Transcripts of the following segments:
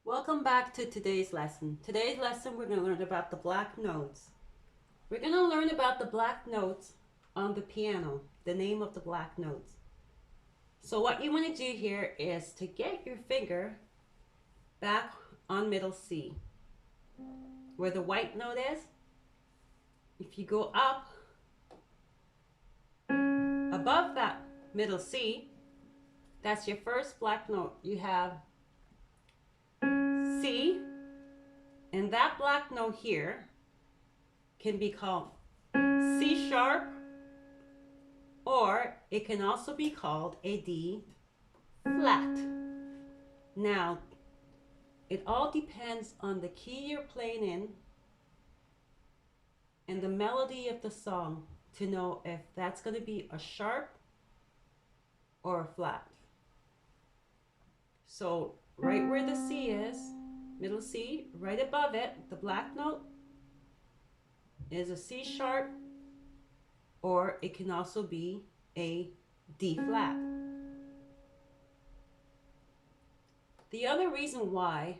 Welcome back to today's lesson. Today's lesson we're going to learn about the black notes. We're going to learn about the black notes on the piano, the name of the black notes. So what you want to do here is to get your finger back on middle C, where the white note is. If you go up above that middle C, that's your first black note. You have C, and that black note here can be called C sharp, or it can also be called a D flat. Now, it all depends on the key you're playing in and the melody of the song to know if that's going to be a sharp or a flat. So right where the C is, middle C, right above it, the black note is a C sharp, or it can also be a D flat. The other reason why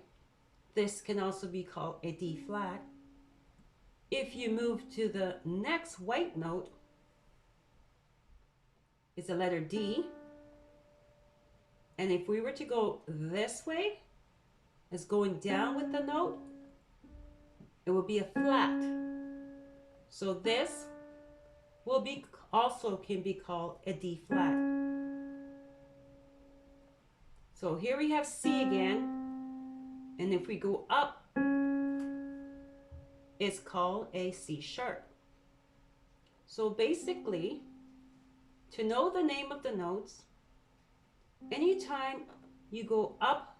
this can also be called a D flat, if you move to the next white note, is the letter D. And if we were to go this way, as going down with the note, it would be a flat. So this will be also can be called a D flat. So here we have C again, and if we go up, it's called a C sharp. So basically, to know the name of the notes, anytime you go up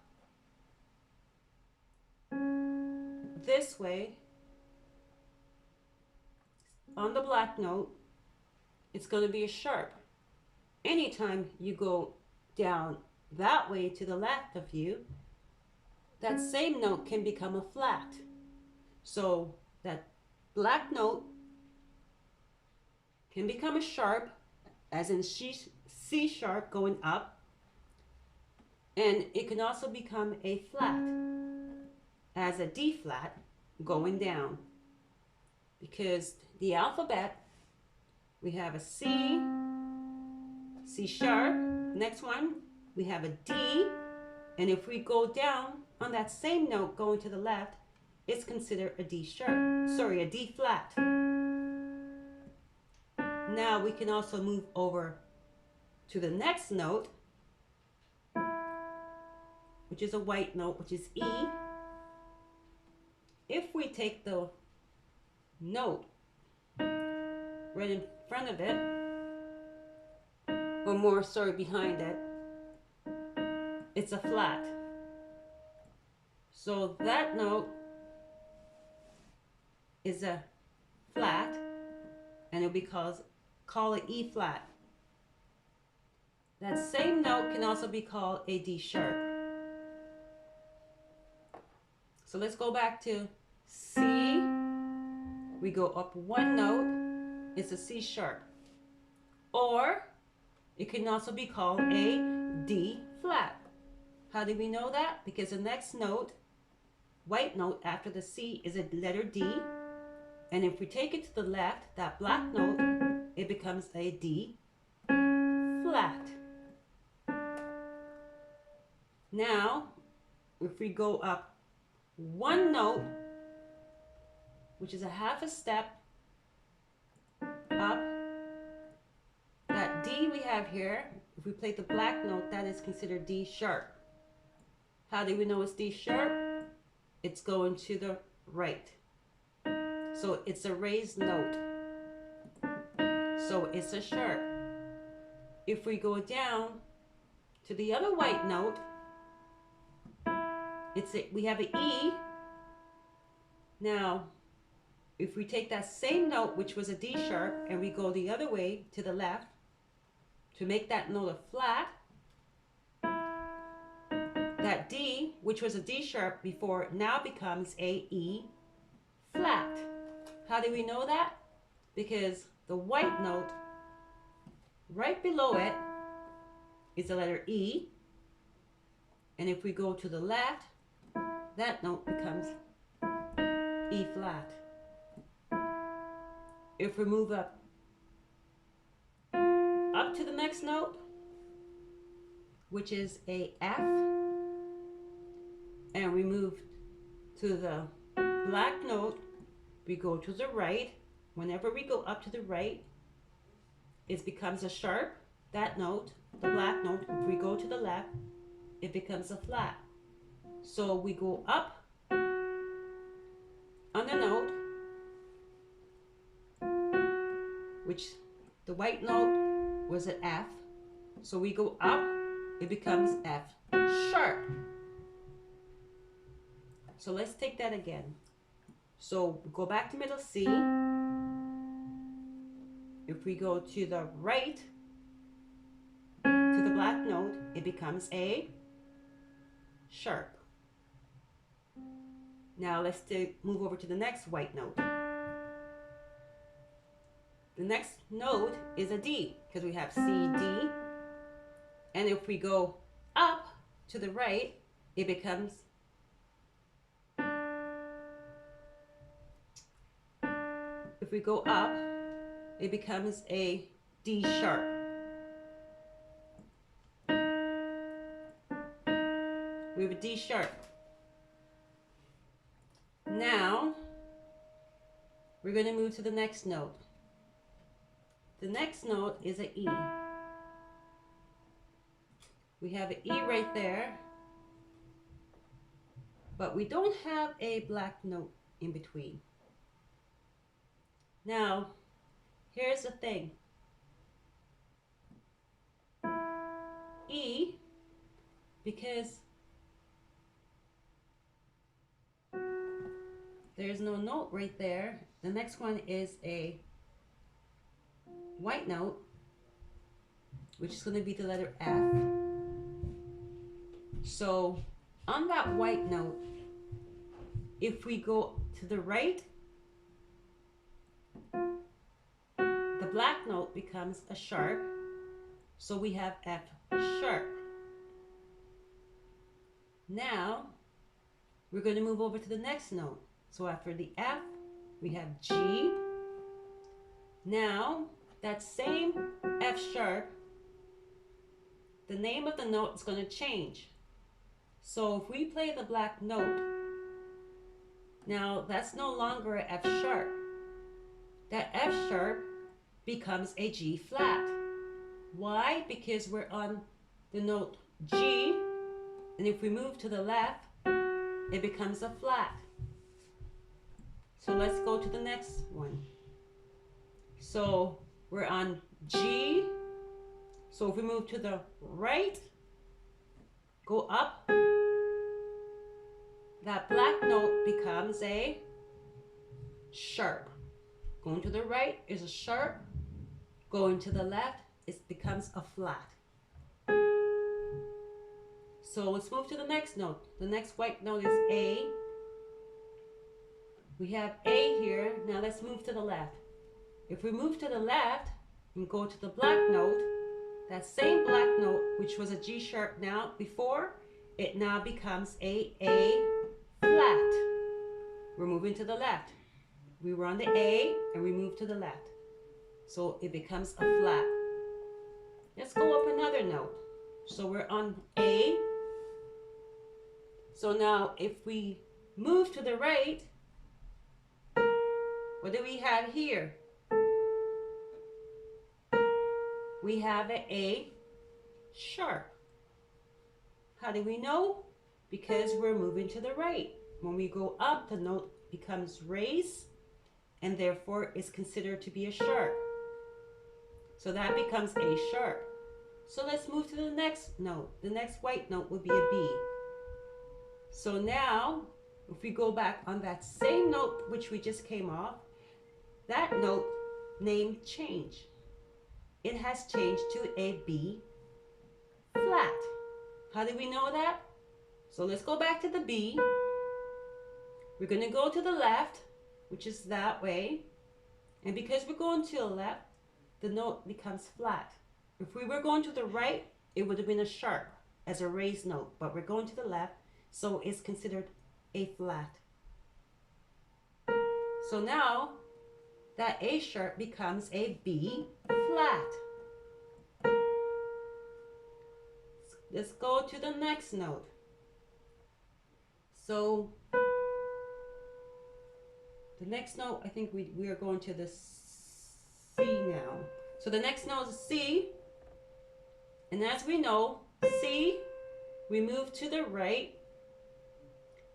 this way on the black note, it's going to be a sharp. Anytime you go down that way to the left of you, that same note can become a flat. So that black note can become a sharp, as in C sharp going up, and it can also become a flat, as a D flat going down. Because the alphabet, we have a C, C sharp, next one we have a D, and if we go down on that same note going to the left, it's considered a D sharp, sorry, a D flat. Now we can also move over to the next note, which is a white note, which is E. If we take the note right in front of it, or more, sorry, behind it, it's a flat. So that note is a flat, and it'll be called an E flat. That same note can also be called a D sharp. So let's go back to C. We go up one note, it's a C sharp. Or it can also be called a D flat. How do we know that? Because the next note, white note after the C, is a letter D. And if we take it to the left, that black note, it becomes a D flat. Now, if we go up one note, which is a half a step up, that D we have here, if we play the black note, that is considered D sharp. How do we know it's D sharp? It's going to the right. So it's a raised note. So it's a sharp. If we go down to the other white note, we have an E. Now, if we take that same note, which was a D sharp, and we go the other way to the left to make that note a flat, that D, which was a D sharp before, now becomes a E flat. How do we know that? Because the white note right below it is the letter E, and if we go to the left, that note becomes E flat. If we move up to the next note, which is a F, and we move to the black note, we go to the right. Whenever we go up to the right, it becomes a sharp, that note, the black note. If we go to the left, it becomes a flat. So we go up on the note, which the white note was an F. So we go up, it becomes F sharp. So let's take that again. So go back to middle C. If we go to the right, to the black note, it becomes A sharp. Now let's move over to the next white note. The next note is a D, because we have C, D. And if we go up to the right, it becomes a D sharp. We have a D sharp. Now, we're going to move to the next note. The next note is an E. We have an E right there, but we don't have a black note in between. Now, here's the thing. E, because there's no note right there, the next one is a white note, which is going to be the letter F. So on that white note, if we go to the right, the black note becomes a sharp. So we have F sharp. Now we're going to move over to the next note. So after the F, we have G. Now that same F sharp, the name of the note is going to change. So if we play the black note, now that's no longer an F sharp. That F sharp becomes a G flat. Why? Because we're on the note G, and if we move to the left, it becomes a flat. So let's go to the next one. So we're on G. So if we move to the right, go up, that black note becomes a sharp. Going to the right is a sharp. Going to the left, it becomes a flat. So let's move to the next note. The next white note is A. We have A here. Now let's move to the left. If we move to the left and go to the black note, that same black note, which was a G sharp now before, it now becomes a flat. We're moving to the left. We were on the A and we move to the left. So it becomes a flat. Let's go up another note. So we're on A. So now if we move to the right, what do we have here? We have an A sharp. How do we know? Because we're moving to the right. When we go up, the note becomes raised and therefore is considered to be a sharp. So that becomes A sharp. So let's move to the next note. The next white note would be a B. So now, if we go back on that same note which we just came off, that note name changed. It has changed to a B flat. How do we know that? So let's go back to the B. We're going to go to the left, which is that way. And because we're going to the left, the note becomes flat. If we were going to the right, it would have been a sharp as a raised note, but we're going to the left, so it's considered A flat. So now that A sharp becomes a B flat. Let's go to the next note. So the next note, I think we are going to the C now. So the next note is C. And as we know, C, we move to the right.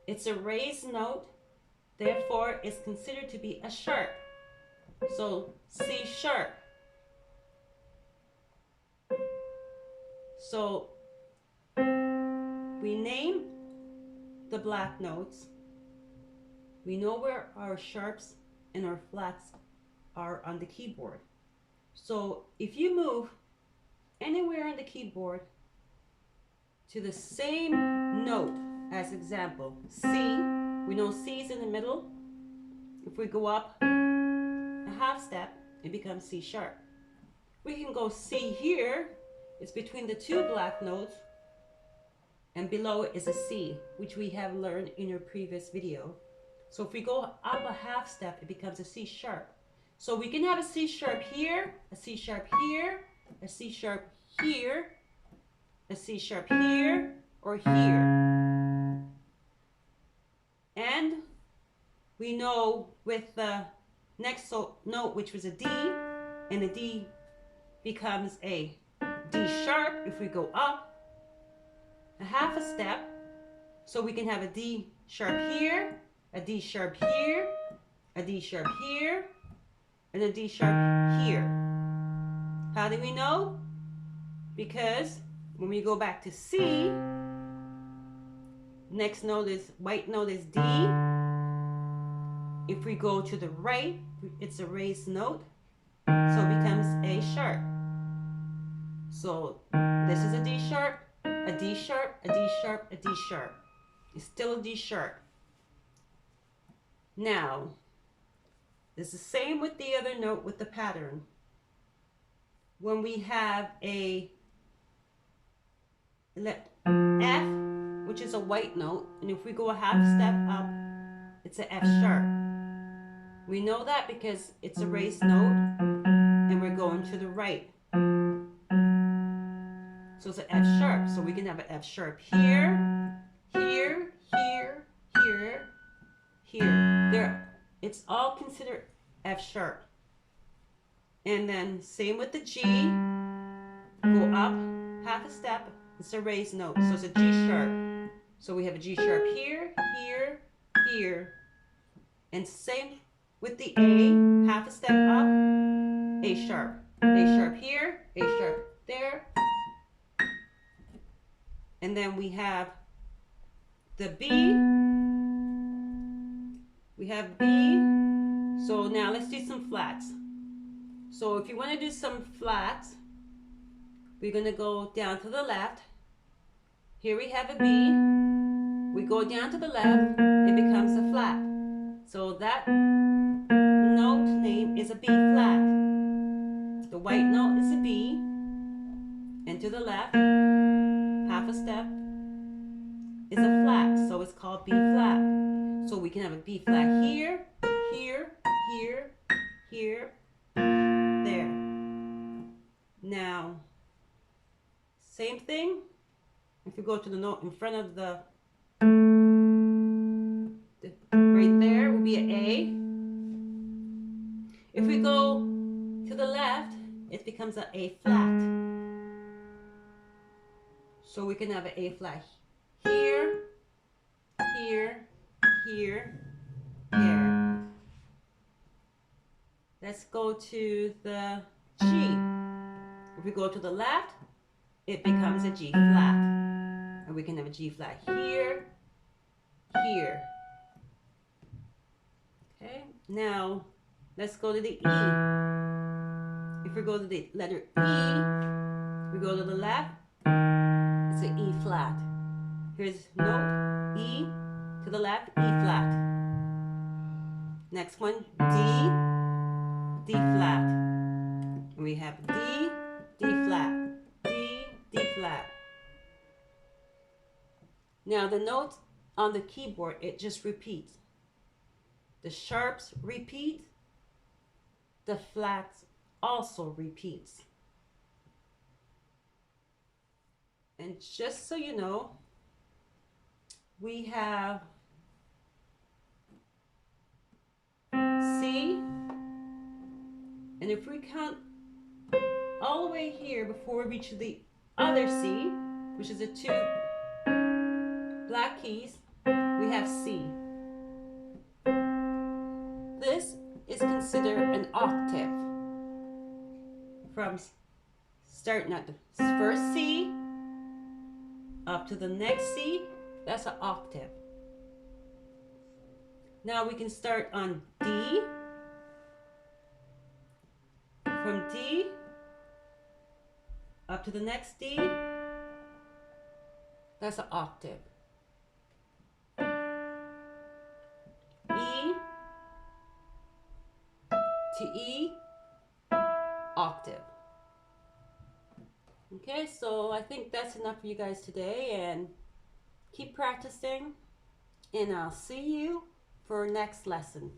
It's a raised note. Therefore, it's considered to be a sharp. So C sharp. So we name the black notes. We know where our sharps and our flats are on the keyboard. So if you move anywhere on the keyboard to the same note as example, C, we know C is in the middle. If we go up a half step, it becomes C sharp. We can go C here, it's between the two black notes, and below is a C, which we have learned in your previous video. So if we go up a half step, it becomes a C sharp. So we can have a C sharp here, a C sharp here, a C sharp here, a C sharp here, or here. And we know with the next note, which was a D, and the D becomes a D sharp if we go up a half a step. So we can have a D sharp here, a D sharp here, a D sharp here, and a D sharp here. How do we know? Because when we go back to C, next note is, white note is D. If we go to the right, it's a raised note, so it becomes A sharp. So this is a D sharp, a D sharp, a D sharp, a D sharp. It's still a D sharp. Now, it's the same with the other note with the pattern. When we have a F, which is a white note, and if we go a half step up, it's an F sharp. We know that because it's a raised note, and we're going to the right. So it's an F sharp. So we can have an F sharp here, here, here, here, here. There, it's all considered F sharp. And then same with the G. Go up half a step. It's a raised note, so it's a G sharp. So we have a G sharp here, here, here. And same with the A, half a step up, A sharp. A sharp here, A sharp there. And then we have the B. We have B. So now let's do some flats. So if you want to do some flats, we're going to go down to the left. Here we have a B. We go down to the left, it becomes a flat. So that note name is a B flat. The white note is a B. And to the left, half a step, is a flat. So it's called B flat. So we can have a B flat here, here, here, here, there. Now, same thing. If you go to the note in front of the right there will be an A. If we go to the left, it becomes an A flat. So we can have an A flat here, here, here, here. Let's go to the G. If we go to the left, it becomes a G flat. And we can have a G flat here, here. Okay, now let's go to the E. If we go to the letter E, we go to the left, it's an E flat. Here's note E, to the left, E flat. Next one, D, D flat. And we have D, D flat, D, D flat. Now the note on the keyboard, it just repeats. The sharps repeat, the flats also repeats. And just so you know, we have C, and if we count all the way here before we reach the other C, which is the two black keys, we have C. This is considered an octave. From starting at the first C up to the next C, that's an octave. Now we can start on D. From D up to the next D, that's an octave. E to E, octave. Okay, so I think that's enough for you guys today, and keep practicing, and I'll see you for next lesson.